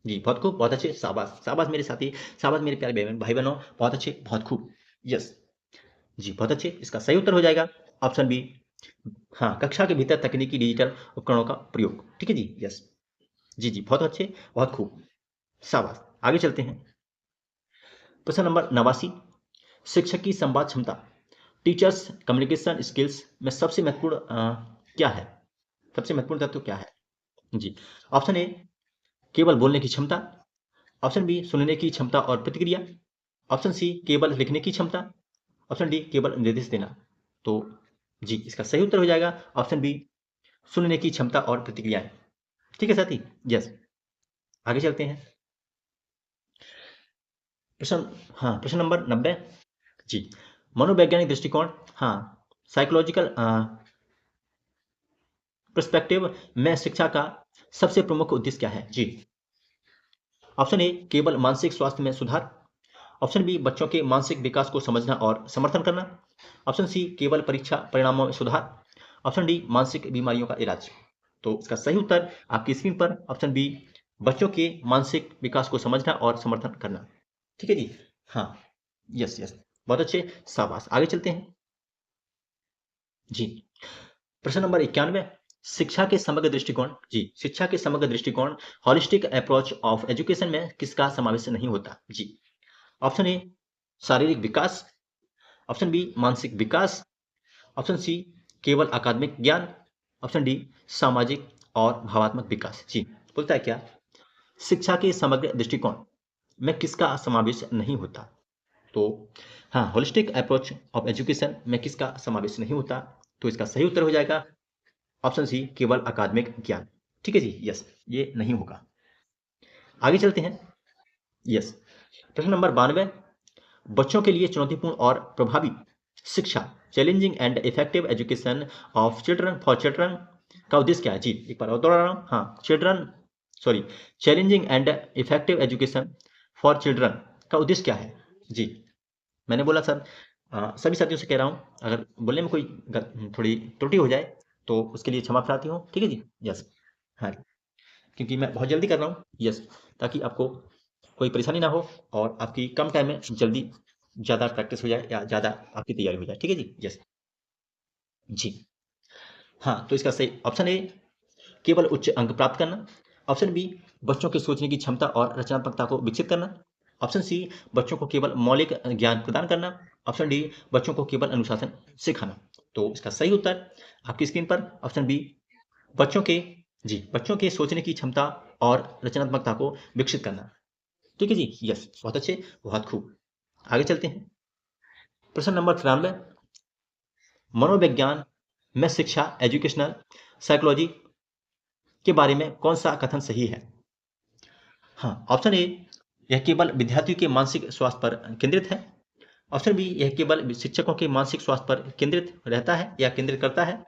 जी, बहुत खूब, बहुत अच्छे, शाबाश, शाबाश मेरे साथी, शाबाश मेरे प्यारे भाई बहनों, बहुत अच्छे, बहुत खूब, यस। जी, बहुत अच्छे, इसका सही उत्तर हो जाएगा ऑप्शन बी। हाँ, कक्षा के भीतर तकनीकी डिजिटल उपकरणों का प्रयोग, ठीक है जी, यस। जी, जी, बहुत अच्छे, बहुत खूब, शाबाश। आगे चलते हैं। प्रश्न नंबर 89, शिक्षक की संवाद क्षमता, टीचर्स कम्युनिकेशन स्किल्स में सबसे महत्वपूर्ण क्या है? सबसे महत्वपूर्ण तत्व क्या है? जी, ऑप्शन ए केवल बोलने की क्षमता, ऑप्शन बी सुनने की क्षमता और प्रतिक्रिया, ऑप्शन सी केवल लिखने की क्षमता, ऑप्शन डी केवल निर्देश देना। तो जी, इसका सही उत्तर हो जाएगा ऑप्शन बी, सुनने की क्षमता और प्रतिक्रियाएं। ठीक है साथी, यस। आगे चलते हैं। प्रश्न, हाँ, प्रश्न नंबर 90, जी, मनोवैज्ञानिक दृष्टिकोण, हाँ, साइकोलॉजिकल पर्सपेक्टिव में शिक्षा का सबसे प्रमुख उद्देश्य क्या है? जी, ऑप्शन ए केवल मानसिक स्वास्थ्य में सुधार, ऑप्शन बी बच्चों के मानसिक विकास को समझना और समर्थन करना, ऑप्शन सी केवल परीक्षा परिणामों में सुधार, ऑप्शन डी मानसिक बीमारियों का इलाज। तो इसका सही उत्तर आपकी स्क्रीन पर ऑप्शन बी, बच्चों के मानसिक विकास को समझना और समर्थन करना। ठीक है जी, हाँ, यस यस, बहुत अच्छे, शाबाश। आगे चलते हैं जी। प्रश्न नंबर 91, शिक्षा के समग्र दृष्टिकोण, जी, शिक्षा के समग्र दृष्टिकोण हॉलिस्टिक अप्रोच ऑफ एजुकेशन में किसका समावेश नहीं होता? जी, ऑप्शन ए शारीरिक विकास, ऑप्शन बी मानसिक विकास, ऑप्शन सी केवल अकादमिक ज्ञान, ऑप्शन डी सामाजिक और भावात्मक विकास। जी, बोलता है क्या, शिक्षा के समग्र दृष्टिकोण में किसका समावेश नहीं होता? तो हाँ, होलिस्टिक अप्रोच ऑफ एजुकेशन में किसका समावेश नहीं होता? तो इसका सही उत्तर हो जाएगा ऑप्शन सी केवल अकादमिक ज्ञान। ठीक है जी, यस, ये नहीं होगा। आगे चलते हैं, यस। प्रश्न नंबर 92, बच्चों के लिए चुनौतीपूर्ण और प्रभावी शिक्षा, challenging and effective education of children for children का उद्देश्य क्या है? जी, एक बार और दोहरा रहा हूँ, हाँ, children, sorry, challenging and effective education for children का उद्देश्य क्या है? जी, मैंने बोला सर, सभी साथियों से कह रहा हूँ, अगर बोलने में कोई थोड़ी त्रुटि हो जाए तो उसके लिए क्षमा प्रार्थी हूँ, ठीक है जी, यस। हाँ, क्योंकि मैं बहुत जल्दी कर रहा हूँ, यस, ताकि आपको कोई परेशानी ना हो और आपकी कम टाइम में जल्दी ज़्यादा प्रैक्टिस हो जाए या ज़्यादा आपकी तैयारी हो जाए। ठीक है जी, यस, जी। हाँ, तो इसका सही ऑप्शन ए केवल उच्च अंक प्राप्त करना, ऑप्शन बी बच्चों के सोचने की क्षमता और रचनात्मकता को विकसित करना, ऑप्शन सी बच्चों को केवल मौलिक ज्ञान प्रदान करना, ऑप्शन डी बच्चों को केवल अनुशासन सिखाना। तो इसका सही उत्तर आपकी स्क्रीन पर ऑप्शन बी, बच्चों के, जी, बच्चों के सोचने की क्षमता और रचनात्मकता को विकसित करना। ठीक है जी, यस, बहुत अच्छे, बहुत खूब। आगे चलते हैं। प्रश्न नंबर 93, मनोविज्ञान में शिक्षा, एजुकेशनल साइकोलॉजी के बारे में कौन सा कथन सही है? हाँ, ऑप्शन ए यह केवल विद्यार्थियों के मानसिक स्वास्थ्य पर केंद्रित है, ऑप्शन बी यह केवल शिक्षकों के मानसिक स्वास्थ्य पर केंद्रित रहता है या केंद्रित करता है,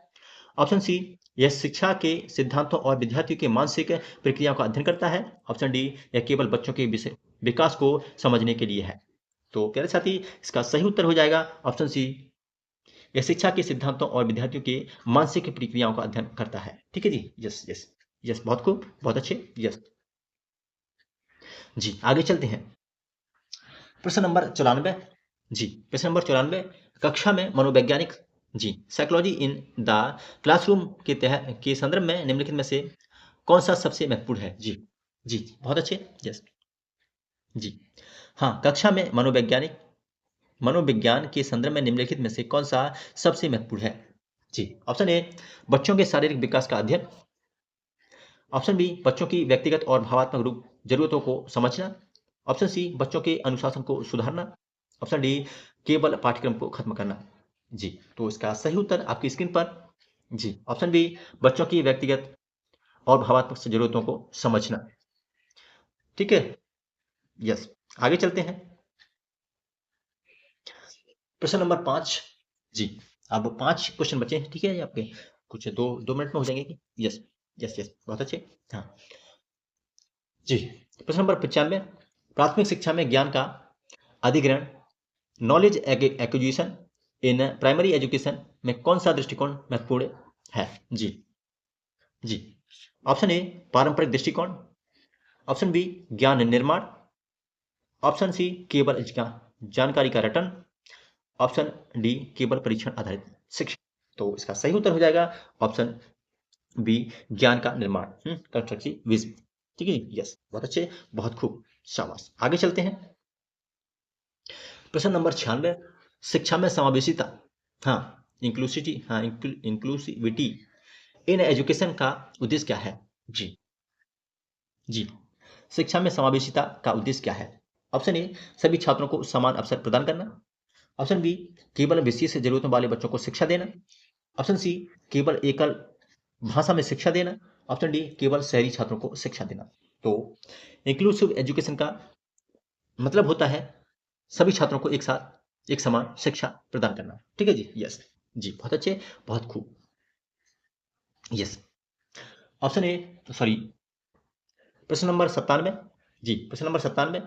ऑप्शन सी यह शिक्षा के सिद्धांतों और विद्यार्थियों के मानसिक प्रक्रियाओं का अध्ययन करता है, ऑप्शन डी यह केवल बच्चों के विकास को समझने के लिए है। तो प्यारे साथी, इसका सही उत्तर हो जाएगा ऑप्शन सी, यह शिक्षा के सिद्धांतों और विद्यार्थियों के मानसिक प्रक्रियाओं का अध्ययन करता है। ठीक है जी, यस यस यस, बहुत खूब, बहुत अच्छे, यस। जी, आगे चलते हैं। प्रश्न नंबर 94, जी, प्रश्न नंबर 94, कक्षा में मनोवैज्ञानिक, जी, साइकोलॉजी इन द क्लासरूम के तहत के संदर्भ में निम्नलिखित में से कौन सा सबसे महत्वपूर्ण है? जी, जी, बहुत अच्छे, यस, जी। हाँ, कक्षा में मनोवैज्ञानिक मनोविज्ञान के संदर्भ में निम्नलिखित में से कौन सा सबसे महत्वपूर्ण है? जी, ऑप्शन ए बच्चों के शारीरिक विकास का अध्ययन, ऑप्शन बी बच्चों की व्यक्तिगत और भावात्मक रूप जरूरतों को समझना, ऑप्शन सी बच्चों के अनुशासन को सुधारना, ऑप्शन डी केवल पाठ्यक्रम को खत्म करना। जी, तो इसका सही उत्तर आपकी स्क्रीन पर, जी, ऑप्शन बी बच्चों की व्यक्तिगत और भावात्मक जरूरतों को समझना। ठीक है, यस। आगे चलते हैं। प्रश्न नंबर 5, जी, अब 5 क्वेश्चन बचे हैं, ठीक है, आपके कुछ 2 मिनट में हो जाएंगे कि, यस यस यस, बहुत अच्छे, हाँ जी। प्रश्न नंबर 95, प्राथमिक शिक्षा में ज्ञान का अधिग्रहण, knowledge acquisition in primary education में कौन सा दृष्टिकोण महत्वपूर्ण है? जी, जी। ऑप्शन ए पारंपरिक दृष्टिकोण, ऑप्शन बी ज्ञान निर्माण, ऑप्शन सी केवल जानकारी का रटन, ऑप्शन डी केवल परीक्षण आधारित शिक्षा। तो इसका सही उत्तर हो जाएगा ऑप्शन बी ज्ञान का निर्माण, कंस्ट्रक्टिविज्म। ठीक है, यस, बहुत अच्छे, बहुत खूब, शाबाश। आगे चलते हैं। प्रश्न नंबर 96, शिक्षा में समावेशिता, हाँ इंक्लूसिविटी, हाँ इंक्लूसिविटी इन एजुकेशन का उद्देश्य क्या है? जी जी, शिक्षा में समावेशिता का उद्देश्य क्या है? ऑप्शन ए सभी छात्रों को समान अवसर प्रदान करना, ऑप्शन बी केवल विशेष जरूरतों वाले बच्चों को शिक्षा देना, ऑप्शन सी केवल एकल भाषा में शिक्षा देना, ऑप्शन डी केवल शहरी छात्रों को शिक्षा देना। तो इंक्लूसिव एजुकेशन का मतलब होता है सभी छात्रों को एक साथ एक समान शिक्षा प्रदान करना। ठीक है जी, यस जी, बहुत अच्छे, बहुत खूब, यस। ऑप्शन ए, सॉरी, प्रश्न नंबर 97, जी प्रश्न नंबर 97,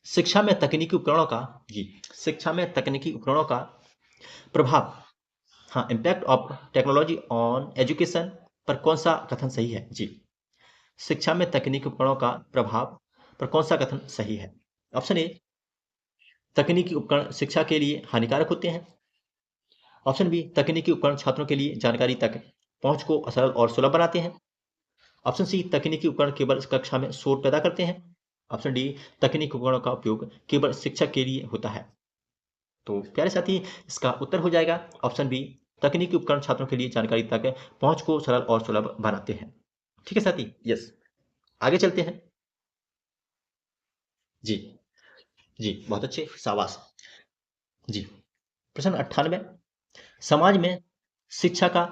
शिक्षा में तकनीकी उपकरणों का, जी शिक्षा में तकनीकी उपकरणों का प्रभाव, हाँ impact of technology on education पर कौन सा कथन सही है? जी, शिक्षा में तकनीकी उपकरणों का प्रभाव पर कौन सा कथन सही है? ऑप्शन ए तकनीकी उपकरण शिक्षा के लिए हानिकारक होते हैं, ऑप्शन बी तकनीकी उपकरण छात्रों के लिए जानकारी तक पहुंच को सरल और सुलभ बनाते हैं, ऑप्शन सी तकनीकी उपकरण केवल कक्षा में शोर पैदा करते हैं, ऑप्शन डी तकनीकी उपकरणों का उपयोग केवल शिक्षा के लिए होता है। तो प्यारे साथी, इसका उत्तर हो जाएगा ऑप्शन बी तकनीकी उपकरण छात्रों के लिए जानकारी तक पहुंच को सरल और सुलभ बनाते हैं। ठीक है साथी, यस। आगे चलते हैं। जी जी, बहुत अच्छे, शाबाश। जी, प्रश्न 98, समाज में शिक्षा का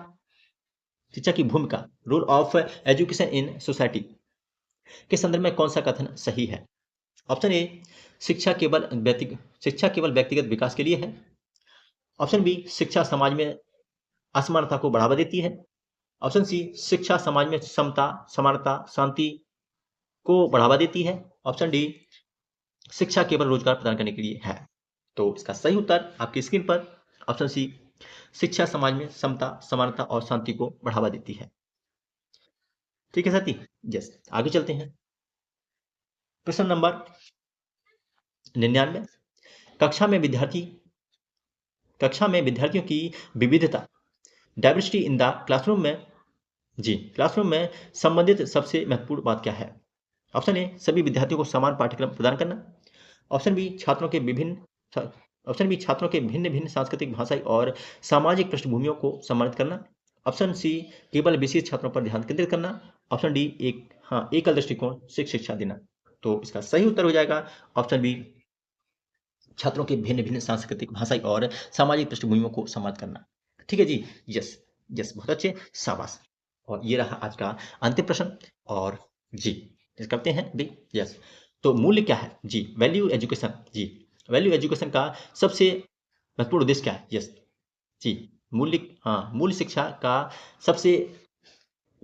शिक्षा की भूमिका, role of education in society के संदर्भ में कौन सा कथन सही है? ऑप्शन ए शिक्षा केवल व्यक्तिगत विकास के लिए है, ऑप्शन बी शिक्षा समाज में असमानता को बढ़ावा देती है, ऑप्शन सी शिक्षा समाज में समता, समानता, शांति को बढ़ावा देती है, ऑप्शन डी शिक्षा केवल रोजगार प्रदान करने के लिए है। तो इसका सही उत्तर आपकी स्क्रीन पर ऑप्शन सी शिक्षा समाज में समता, समानता और शांति को बढ़ावा देती है। ठीक है साथी, यस। आगे चलते हैं। प्रश्न नंबर 99, कक्षा में विद्यार्थियों की विविधता, डाइवर्सिटी इन द क्लासरूम में, जी क्लासरूम में संबंधित सबसे महत्वपूर्ण बात क्या है? ऑप्शन ए सभी विद्यार्थियों को समान पाठ्यक्रम प्रदान करना, ऑप्शन बी छात्रों के भिन्न भिन्न सांस्कृतिक, भाषाई और सामाजिक पृष्ठभूमियों को सम्मानित करना, ऑप्शन सी केवल विशेष छात्रों पर ध्यान केंद्रित करना, ऑप्शन डी एकल दृष्टिकोण से शिक्षा देना। तो इसका सही उत्तर हो जाएगा ऑप्शन बी छात्रों के भिन्न भिन्न सांस्कृतिक, भाषाई और सामाजिक पृष्ठभूमियों को सम्मानित करना। ठीक है जी, यस यस, बहुत अच्छे, शाबाश। और ये रहा आज का अंतिम प्रश्न। और जी करते हैं भी, यस। तो मूल्य क्या है? जी वैल्यू एजुकेशन, जी वैल्यू एजुकेशन का सबसे महत्वपूर्ण उद्देश्य क्या है? यस जी, मूल्य शिक्षा का सबसे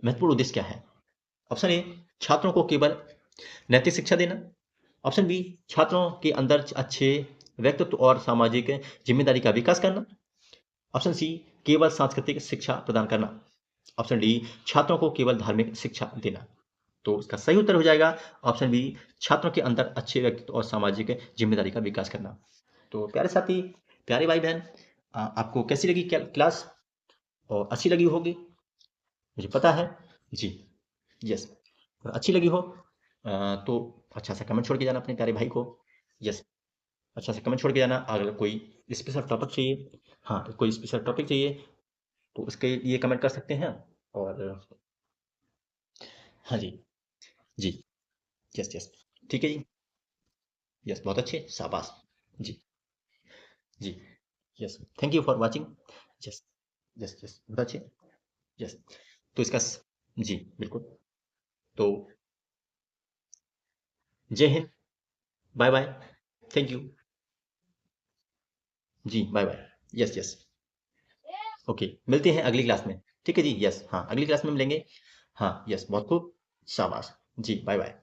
महत्वपूर्ण उद्देश्य क्या है? ऑप्शन ए छात्रों को केवल नैतिक शिक्षा देना, ऑप्शन बी छात्रों के अंदर अच्छे व्यक्तित्व और सामाजिक जिम्मेदारी का विकास करना, ऑप्शन सी केवल सांस्कृतिक शिक्षा प्रदान करना, ऑप्शन डी छात्रों को केवल धार्मिक शिक्षा देना। तो इसका सही उत्तर हो जाएगा ऑप्शन बी छात्रों के अंदर अच्छे व्यक्तित्व और सामाजिक जिम्मेदारी का विकास करना। तो प्यारे साथी, प्यारे भाई बहन, आपको कैसी लगी क्लास? और अच्छी लगी होगी, मुझे पता है जी, यस। अच्छी लगी हो तो अच्छा सा कमेंट छोड़ के जाना अपने प्यारे भाई को, यस। अच्छा सा कमेंट छोड़ के जाना। अगर कोई स्पेशल टॉपिक चाहिए, हाँ कोई स्पेशल टॉपिक चाहिए तो उसके लिए कमेंट कर सकते हैं। और हाँ जी, जी यस यस, ठीक है जी, यस, बहुत अच्छे, शाबाश। जी जी, yes, thank you for watching. Yes yes yes, बहुत अच्छे, यस। तो जी बिल्कुल। तो जय हिंद, बाय बाय, थैंक यू। जी bye bye, yes yes, okay, मिलते हैं अगली क्लास में। ठीक है जी, यस, हाँ अगली क्लास में मिलेंगे। हाँ यस, बहुत खूब, शाबाश। जी बाय बाय।